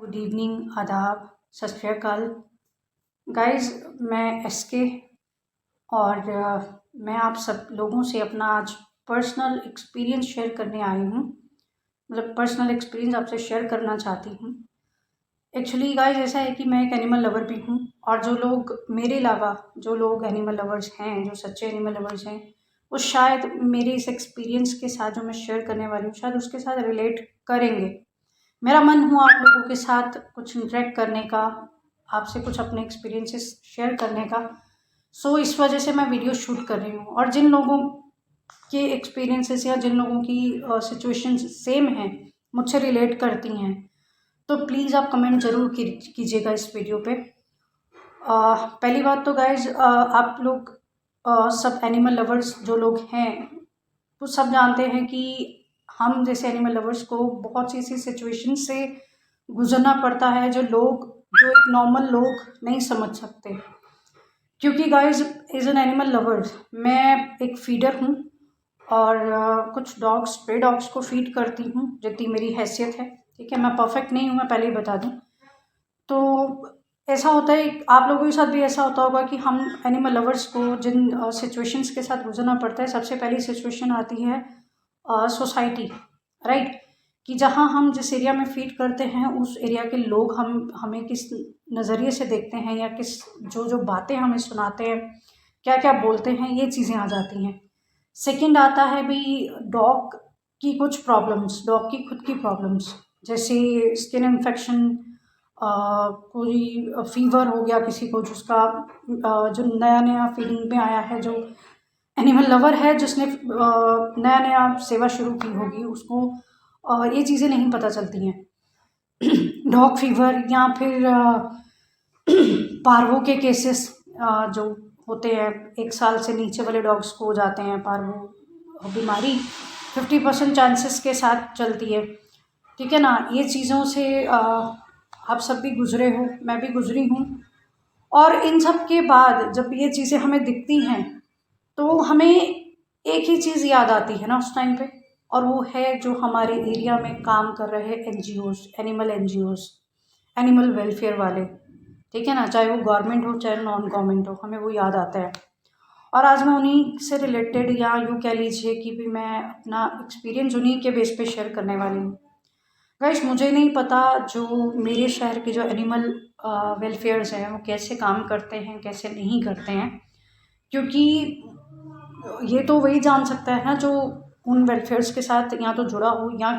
Good evening, आदाब, सत श्री अकाल। गाइस, मैं एसके और मैं आप सब लोगों से अपना आज पर्सनल एक्सपीरियंस शेयर करने आई हूँ। मतलब पर्सनल एक्सपीरियंस आपसे शेयर करना चाहती हूँ। एक्चुअली गाइस ऐसा है कि मैं एक एनिमल लवर भी हूँ और जो लोग मेरे अलावा जो लोग एनिमल लवर्स हैं, जो सच्चे एनिमल लवर्स हैं, वो शायद मेरे इस एक्सपीरियंस के साथ जो मैं शेयर करने वाली हूँ शायद उसके साथ रिलेट करेंगे। मेरा मन हुआ आप लोगों के साथ कुछ इंटरेक्ट करने का, आपसे कुछ अपने एक्सपीरियंसेस शेयर करने का। सो इस वजह से मैं वीडियो शूट कर रही हूँ। और जिन लोगों के एक्सपीरियंसेस या जिन लोगों की सिचुएशंस सेम हैं, मुझसे रिलेट करती हैं, तो प्लीज़ आप कमेंट ज़रूर कीजिएगा इस वीडियो पे। पहली बात तो गाइज, आप लोग सब एनिमल लवर्स जो लोग हैं वो सब जानते हैं कि हम जैसे एनिमल लवर्स को बहुत सी ऐसी सिचुएशन से गुजरना पड़ता है जो एक नॉर्मल लोग नहीं समझ सकते। क्योंकि guys, as an animal lover मैं एक फीडर हूँ और कुछ स्ट्रे डॉग्स को फीड करती हूँ जितनी मेरी हैसियत है। ठीक है, मैं परफेक्ट नहीं हूँ, मैं पहले ही बता दूँ। तो ऐसा होता है, आप लोगों के साथ भी ऐसा होता होगा कि हम एनिमल लवर्स को जिन सिचुएशंस के साथ गुजरना पड़ता है, सबसे पहली सिचुएशन आती है सोसाइटी, राइट। कि जहाँ हम जिस एरिया में फीड करते हैं उस एरिया के लोग हमें किस नज़रिए से देखते हैं या किस जो बातें हमें सुनाते हैं, क्या क्या बोलते हैं, ये चीज़ें आ जाती हैं। सेकंड आता है भी डॉग की कुछ प्रॉब्लम्स, डॉग की खुद की प्रॉब्लम्स, जैसे स्किन इन्फेक्शन, कोई फीवर हो गया किसी को, जिसका जो नया नया फीडिंग में आया है, जो एनिमल लवर है जिसने नया नया सेवा शुरू की होगी, उसको ये चीज़ें नहीं पता चलती हैं। डॉग फीवर या फिर पार्वो के केसेस जो होते हैं, 1 साल से नीचे वाले डॉग्स को हो जाते हैं पार्वो बीमारी, 50% चांसेस के साथ चलती है। ठीक है ना, ये चीज़ों से आप सब भी गुजरे हो, मैं भी गुजरी हूँ। और इन सब के बाद जब ये चीज़ें हमें दिखती हैं तो हमें एक ही चीज़ याद आती है ना उस टाइम पे, और वो है जो हमारे एरिया में काम कर रहे NGOs, एनिमल वेलफेयर वाले। ठीक है ना, चाहे वो गवर्नमेंट हो चाहे नॉन गवर्नमेंट हो, हमें वो याद आता है। और आज मैं उन्हीं से रिलेटेड, या यूँ कह लीजिए कि भी मैं अपना एक्सपीरियंस उन्हीं के बेस पे शेयर करने वाली हूँ। गाइस, मुझे नहीं पता जो मेरे शहर के जो एनिमल वेलफेयर्स हैं वो कैसे काम करते हैं, कैसे नहीं करते हैं, क्योंकि ये तो वही जान सकता है ना जो उन वेलफेयर्स के साथ या तो जुड़ा हो या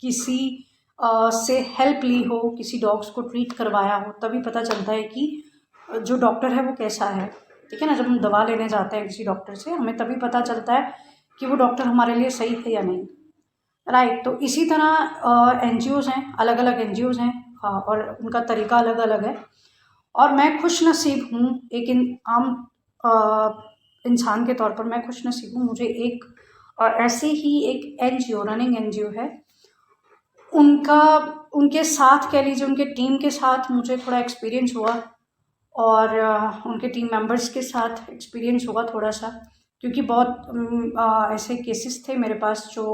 किसी से हेल्प ली हो, किसी डॉग्स को ट्रीट करवाया हो, तभी पता चलता है कि जो डॉक्टर है वो कैसा है। ठीक है ना, जब हम दवा लेने जाते हैं किसी डॉक्टर से, हमें तभी पता चलता है कि वो डॉक्टर हमारे लिए सही है या नहीं, राइट। तो इसी तरह NGOs हैं, अलग अलग NGOs हैं, और उनका तरीका अलग अलग है। और मैं खुश नसीब हूँ, एक आम इंसान के तौर पर मैं खुश नसीब हूँ। मुझे एक ऐसे ही एक NGO, रनिंग NGO है, उनके साथ कह लीजिए, उनके टीम के साथ मुझे थोड़ा एक्सपीरियंस हुआ, और उनके टीम मेंबर्स के साथ एक्सपीरियंस हुआ थोड़ा सा। क्योंकि बहुत ऐसे केसेस थे मेरे पास जो,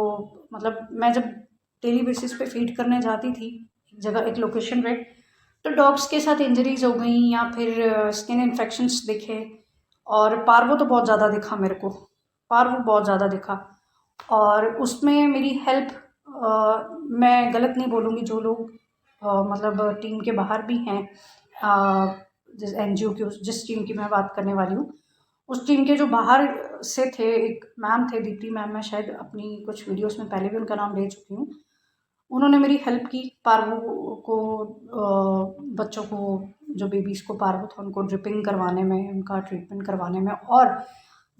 मतलब मैं जब डेली बेसिस पे फीड करने जाती थी एक जगह, एक लोकेशन पे, तो डॉग्स के साथ इंजरीज हो गई या फिर स्किन इन्फेक्शंस दिखे। और पार्वो तो बहुत ज़्यादा दिखा मेरे को, पार्वो बहुत ज़्यादा दिखा। और उसमें मेरी हेल्प, मैं गलत नहीं बोलूँगी, जो लोग मतलब टीम के बाहर भी हैं, जिस NGO की, जिस टीम की मैं बात करने वाली हूँ, उस टीम के जो बाहर से थे, एक मैम थे, दीप्ति मैम, मैं शायद अपनी कुछ वीडियोस में पहले भी उनका नाम ले चुकी हूँ। उन्होंने मेरी हेल्प की पार्वो को, बच्चों को, जो बेबीज़ को पार्वो था उनको ड्रिपिंग करवाने में, उनका ट्रीटमेंट करवाने में। और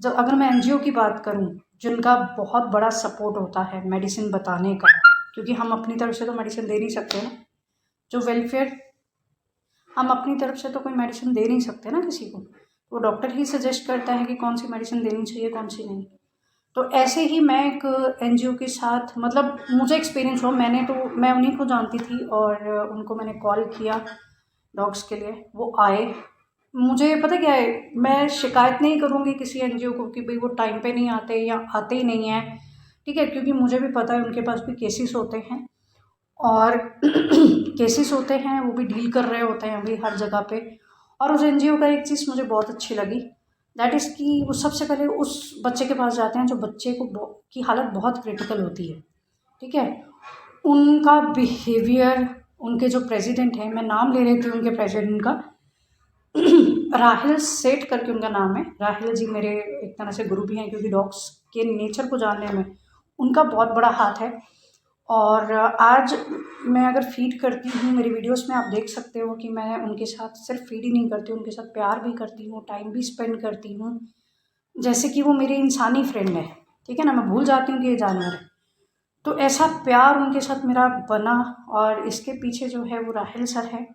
जब अगर मैं NGO की बात करूँ, जिनका बहुत बड़ा सपोर्ट होता है मेडिसिन बताने का, क्योंकि हम अपनी तरफ से तो मेडिसिन दे नहीं सकते ना, जो वेलफेयर, हम अपनी तरफ से तो कोई मेडिसिन दे नहीं सकते ना किसी को, वो डॉक्टर ही सजेस्ट करता है कि कौन सी मेडिसिन देनी चाहिए, कौन सी नहीं। तो ऐसे ही मैं एक NGO के साथ, मतलब मुझे एक्सपीरियंस हुआ, मैं उन्हीं को जानती थी और उनको मैंने कॉल किया डॉग्स के लिए, वो आए। मुझे पता क्या है, मैं शिकायत नहीं करूँगी किसी NGO को कि भाई वो टाइम पे नहीं आते या आते ही नहीं हैं, ठीक है, क्योंकि मुझे भी पता है उनके पास भी केसेस होते हैं। और केसेस होते हैं वो भी डील कर रहे होते हैं अभी हर जगह पे। और उस एनजीओ का एक चीज़ मुझे बहुत अच्छी लगी, दैट इज़ कि वो सबसे पहले उस बच्चे के पास जाते हैं जो बच्चे को की हालत बहुत क्रिटिकल होती है, ठीक है। उनका बिहेवियर, उनके जो प्रेसिडेंट हैं, मैं नाम ले रही थी उनके प्रेसिडेंट का, राहिल सेठ करके उनका नाम है। राहिल जी मेरे एक तरह से गुरु भी हैं, क्योंकि डॉग्स के नेचर को जानने में उनका बहुत बड़ा हाथ है। और आज मैं अगर फ़ीड करती हूँ, मेरी वीडियोस में आप देख सकते हो कि मैं उनके साथ सिर्फ फ़ीड ही नहीं करती हूँ, उनके साथ प्यार भी करती हूँ, टाइम भी स्पेंड करती हूँ, जैसे कि वो मेरे इंसानी फ्रेंड है, ठीक है ना। मैं भूल जाती हूँ कि ये जानवर है। तो ऐसा प्यार उनके साथ मेरा बना, और इसके पीछे जो है वो राहिल सर है।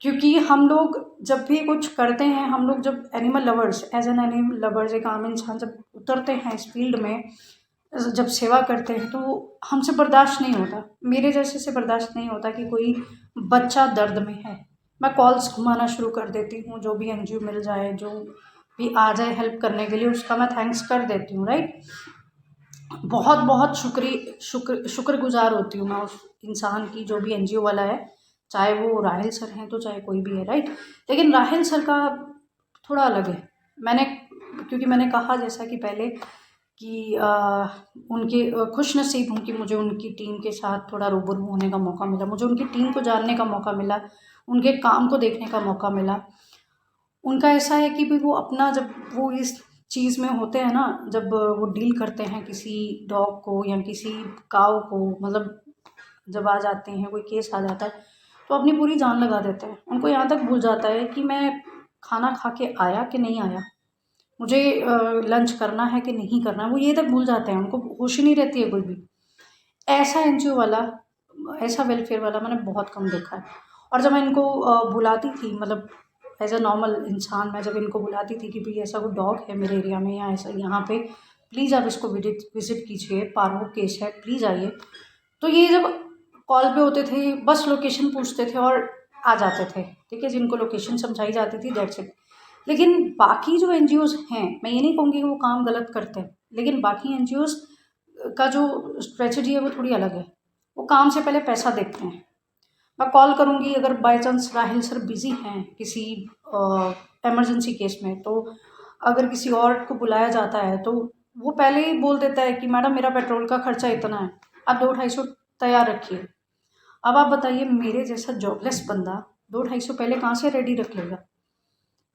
क्योंकि हम लोग जब भी कुछ करते हैं, हम लोग जब animal lovers, as an animal lovers, एक आम इंसान जब उतरते हैं इस फील्ड में, जब सेवा करते हैं, तो हमसे बर्दाश्त नहीं होता, मेरे जैसे से बर्दाश्त नहीं होता कि कोई बच्चा दर्द में है। मैं कॉल्स घुमाना शुरू कर देती हूँ, जो भी एनजीओ मिल जाए, जो भी आ जाए हेल्प करने के लिए, उसका मैं थैंक्स कर देती हूँ, राइट। बहुत बहुत शुक्रगुजार होती हूँ मैं उस इंसान की, जो भी एनजीओ वाला है, चाहे वो राहिल सर हैं तो चाहे कोई भी है, राइट। लेकिन राहिल सर का थोड़ा अलग है। क्योंकि मैंने कहा जैसा कि पहले कि उनके खुश नसीब हूँ कि मुझे उनकी टीम के साथ थोड़ा रूबरू होने का मौका मिला, मुझे उनकी टीम को जानने का मौका मिला, उनके काम को देखने का मौका मिला। उनका ऐसा है कि भाई वो अपना, जब वो इस चीज़ में होते हैं ना, जब वो डील करते हैं किसी डॉग को या किसी काऊ को, मतलब जब आ जाते हैं, कोई केस आ जाता है, तो अपनी पूरी जान लगा देते हैं। उनको यहाँ तक भूल जाता है कि मैं खाना खा के आया कि नहीं आया, मुझे लंच करना है कि नहीं करना, वो ये तक भूल जाते हैं, उनको होश ही नहीं रहती है कोई भी। ऐसा एनजीओ वाला, ऐसा वेलफेयर वाला मैंने बहुत कम देखा है। और जब मैं इनको बुलाती थी, मतलब एज अ नॉर्मल इंसान, मैं जब इनको बुलाती थी कि भाई ऐसा कोई डॉग है मेरे एरिया में या ऐसा यहाँ पे, प्लीज़ आप इसको विजिट कीजिए, पार्वो केस है, प्लीज़ आइए। तो ये जब कॉल पे होते थे, बस लोकेशन पूछते थे और आ जाते थे, ठीक है। जिनको लोकेशन समझाई जाती थी, दैट्स इट। लेकिन बाकी जो एनजीओज़ हैं, मैं ये नहीं कहूँगी कि वो काम गलत करते हैं, लेकिन बाकी एनजीओज़ का जो स्ट्रेटजी है वो थोड़ी अलग है। वो काम से पहले पैसा देखते हैं। मैं कॉल करूँगी, अगर by chance Rahil sir busy हैं किसी इमरजेंसी केस में, तो अगर किसी और को बुलाया जाता है, तो वो पहले ही बोल देता है कि मैडम मेरा पेट्रोल का खर्चा इतना है, आप 200-250 तैयार रखिए। अब आप बताइए, मेरे जैसा जॉबलेस बंदा 200-250 पहले कहाँ से रेडी रख लेगा।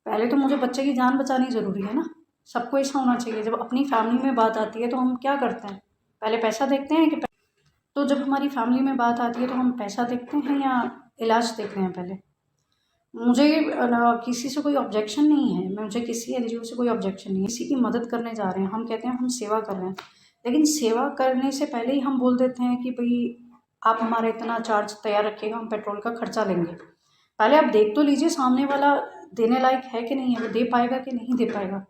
पहले तो मुझे बच्चे की जान बचानी ज़रूरी है ना। सबको ऐसा होना चाहिए, जब अपनी फैमिली में बात आती है तो हम क्या करते हैं, पहले पैसा देखते हैं कि, तो जब हमारी फैमिली में बात आती है तो हम पैसा देखते हैं या इलाज देखते हैं पहले। मुझे किसी से कोई ऑब्जेक्शन नहीं है, मुझे किसी एनजीओ से कोई ऑब्जेक्शन नहीं है, किसी की मदद करने जा रहे हैं, हम कहते हैं हम सेवा कर रहे हैं, लेकिन सेवा करने से पहले ही हम बोल देते हैं कि भाई आप हमारा इतना चार्ज तैयार रखिएगा, हम पेट्रोल का खर्चा लेंगे। पहले आप देख तो लीजिए सामने वाला देने लायक है कि नहीं है, वो दे पाएगा कि नहीं दे पाएगा।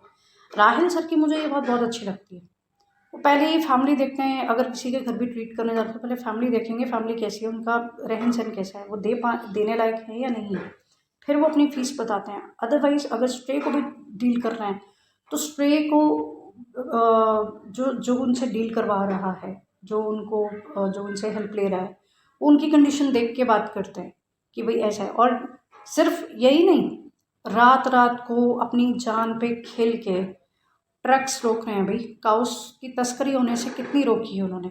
राहिल सर की मुझे ये बात बहुत अच्छी लगती है। वो पहले ही फैमिली देखते हैं, अगर किसी के घर भी ट्रीट करने जाते हैं तो पहले फैमिली देखेंगे, फैमिली कैसी है, उनका रहन सहन कैसा है, वो देने लायक है या नहीं है, फिर वो अपनी फ़ीस बताते हैं। अदरवाइज़ अगर स्ट्रे को भी डील कर रहे हैं, तो स्ट्रे को जो जो उनसे डील करवा रहा है, जो उनसे हेल्प ले रहा है, वो उनकी कंडीशन देख के बात करते हैं कि भाई ऐसा है। और सिर्फ यही नहीं, रात रात को अपनी जान पे खेल के ट्रक्स रोक रहे हैं भाई। काउस की तस्करी होने से कितनी रोकी है उन्होंने।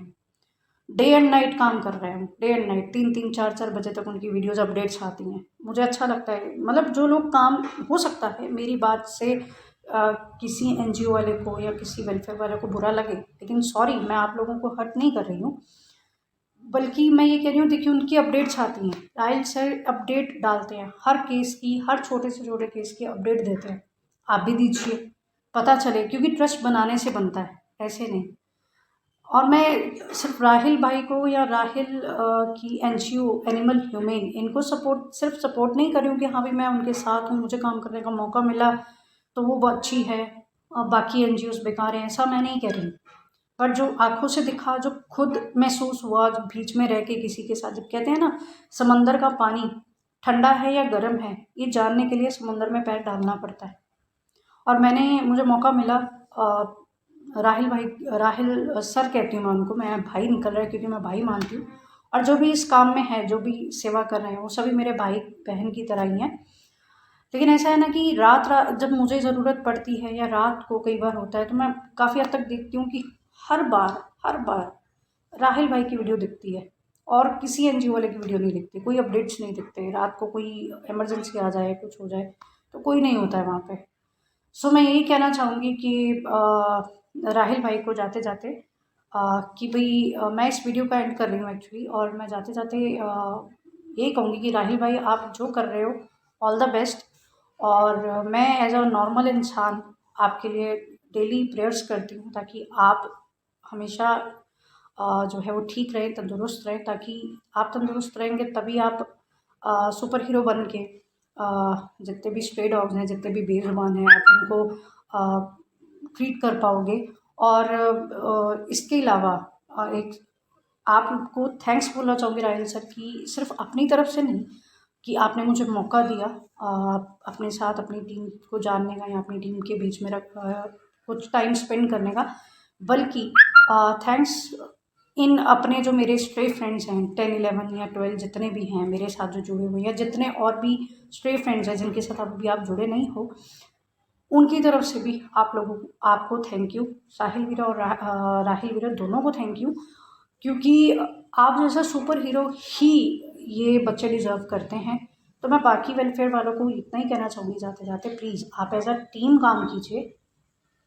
डे एंड नाइट काम कर रहे हैं, डे एंड नाइट, 3-3 4-4 बजे तक उनकी वीडियोज़ अपडेट्स आती हैं। मुझे अच्छा लगता है, मतलब जो लोग काम, हो सकता है मेरी बात से किसी एनजीओ वाले को या किसी वेलफेयर वाले को बुरा लगे, लेकिन सॉरी, मैं आप लोगों को हर्ट नहीं कर रही हूँ, बल्कि मैं ये कह रही हूँ, देखिए उनकी अपडेट्स आती हैं, राहिल सर अपडेट डालते हैं हर केस की, हर छोटे से छोटे केस की अपडेट देते हैं। आप भी दीजिए, पता चले, क्योंकि ट्रस्ट बनाने से बनता है, ऐसे नहीं। और मैं सिर्फ राहिल भाई को या राहिल की एनजीओ एनिमल ह्यूमेन, इनको सिर्फ सपोर्ट नहीं कर रही हूँ कि हाँ भाई मैं उनके साथ हूँ, मुझे काम करने का मौका मिला तो वो अच्छी है और बाकी एनजीओस बेकार हैं, ऐसा मैं नहीं कह रही हूँ। पर जो आँखों से दिखा, जो खुद महसूस हुआ, जो बीच में रह के किसी के साथ, जब कहते हैं ना समंदर का पानी ठंडा है या गर्म है, ये जानने के लिए समुंदर में पैर डालना पड़ता है। और मुझे मौका मिला, राहिल सर कहती हूँ मैं उनको, मैं भाई निकल रहा है क्योंकि मैं भाई मानती हूँ। और जो भी इस काम में है, जो भी सेवा कर रहे हैं, वो सभी मेरे भाई बहन की तरह ही हैं। लेकिन ऐसा है ना कि रात रात जब मुझे ज़रूरत पड़ती है या रात को कई बार होता है, तो मैं काफ़ी हद तक देखती हूँ कि हर बार राहिल भाई की वीडियो दिखती है और किसी एनजीओ वाले की वीडियो नहीं दिखती, कोई अपडेट्स नहीं दिखते। रात को कोई इमरजेंसी आ जाए, कुछ हो जाए, तो कोई नहीं होता है वहाँ पे। सो मैं यही कहना चाहूँगी कि राहिल भाई को जाते जाते कि भाई मैं इस वीडियो का एंड कर रही हूँ एक्चुअली, और मैं जाते जाते यही कहूँगी कि राहिल भाई आप जो कर रहे हो, ऑल द बेस्ट। और मैं एज अ नॉर्मल इंसान आपके लिए डेली प्रेयर्स करती हूँ, ताकि आप हमेशा जो है वो ठीक रहें, तंदुरुस्त रहें, ताकि आप तंदुरुस्त रहेंगे तभी आप सुपर हीरो बन के जितने भी स्ट्रे डॉग्स हैं, जितने भी बेजुबान हैं, आप उनको ट्रीट कर पाओगे। और इसके अलावा एक आपको थैंक्स बोलना चाहूँगी राहिल सर कि सिर्फ अपनी तरफ से नहीं, कि आपने मुझे मौका दिया अपने साथ अपनी टीम को जानने का या अपनी टीम के बीच में कुछ टाइम स्पेंड करने का, बल्कि थैंक्स इन अपने जो मेरे स्ट्रे फ्रेंड्स हैं 10, 11 या 12 जितने भी हैं मेरे साथ जो जुड़े हुए हैं, जितने और भी स्ट्रे फ्रेंड्स हैं जिनके साथ अभी आप जुड़े नहीं हो, उनकी तरफ से भी आप लोगों को आपको थैंक यू। साहिल वीरा और राहिल वीरा दोनों को थैंक यू, क्योंकि आप जैसा सुपर हीरो ही ये बच्चे डिज़र्व करते हैं। तो मैं बाकी वेलफेयर वालों को इतना ही कहना चाहूँगी जाते जाते, प्लीज़ आप एज अ टीम काम कीजिए,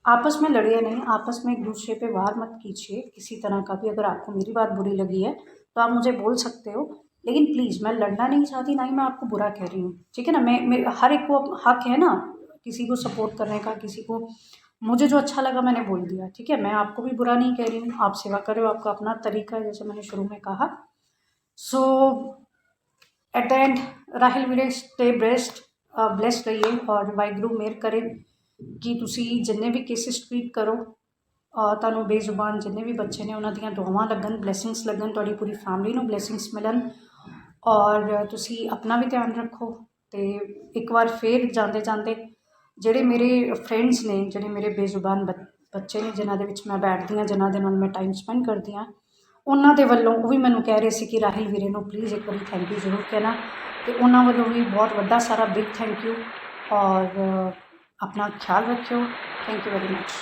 आपस में लड़िए नहीं, आपस में एक दूसरे पे वार मत कीजिए किसी तरह का भी। अगर आपको मेरी बात बुरी लगी है तो आप मुझे बोल सकते हो, लेकिन प्लीज़ मैं लड़ना नहीं चाहती, ना ही मैं आपको बुरा कह रही हूँ, ठीक है ना। मैं हर एक को हक है ना किसी को सपोर्ट करने का, किसी को मुझे जो अच्छा लगा मैंने बोल दिया, ठीक है। मैं आपको भी बुरा नहीं कह रही हूँ, आप सेवा कर रहे हो, आपका अपना तरीका है, जैसे मैंने शुरू में कहा। So at the end Rahil वीरे स्टे ब्लेस्ड रहिए, और वाहिगुरू मेहर करे कि ਤੁਸੀਂ जिन्ने भी केसिस ट्रीट करो ਤੁਹਾਨੂੰ बेजुबान जिन्ने भी बच्चे ने उन्होंने दुआवां लगन, ब्लैसिंग्स लगन, ਤੁਹਾਡੀ पूरी फैमिली ਨੂੰ ब्लैसिंग्स मिलन। और ਤੁਸੀਂ अपना भी ध्यान रखो। तो एक बार फिर ਜਾਂਦੇ ਜਾਂਦੇ ਜਿਹੜੇ ਮੇਰੇ फ्रेंड्स ने, ਜਿਹੜੇ ਮੇਰੇ बेजुबान ਬੱਚੇ ਨੇ ਜਿਨ੍ਹਾਂ ਦੇ ਵਿੱਚ ਮੈਂ ਬੈਠਦੀ ਹਾਂ, ਜਿਨ੍ਹਾਂ ਦੇ ਨਾਲ ਮੈਂ ਟਾਈਮ ਸਪੈਂਡ ਕਰਦੀ ਹਾਂ, ਉਹਨਾਂ ਦੇ ਵੱਲੋਂ ਉਹ ਵੀ ਮੈਨੂੰ ਕਹਿ ਰਹੇ ਸੀ ਕਿ ਰਾहिल ਵੀਰੇ ਨੂੰ प्लीज़ एक बार थैंक यू जरूर कहना। तो उन्होंने वालों भी बहुत बड़ा सारा बिग थैंक यू। और अपना ख्याल रखियो। Thank you very much.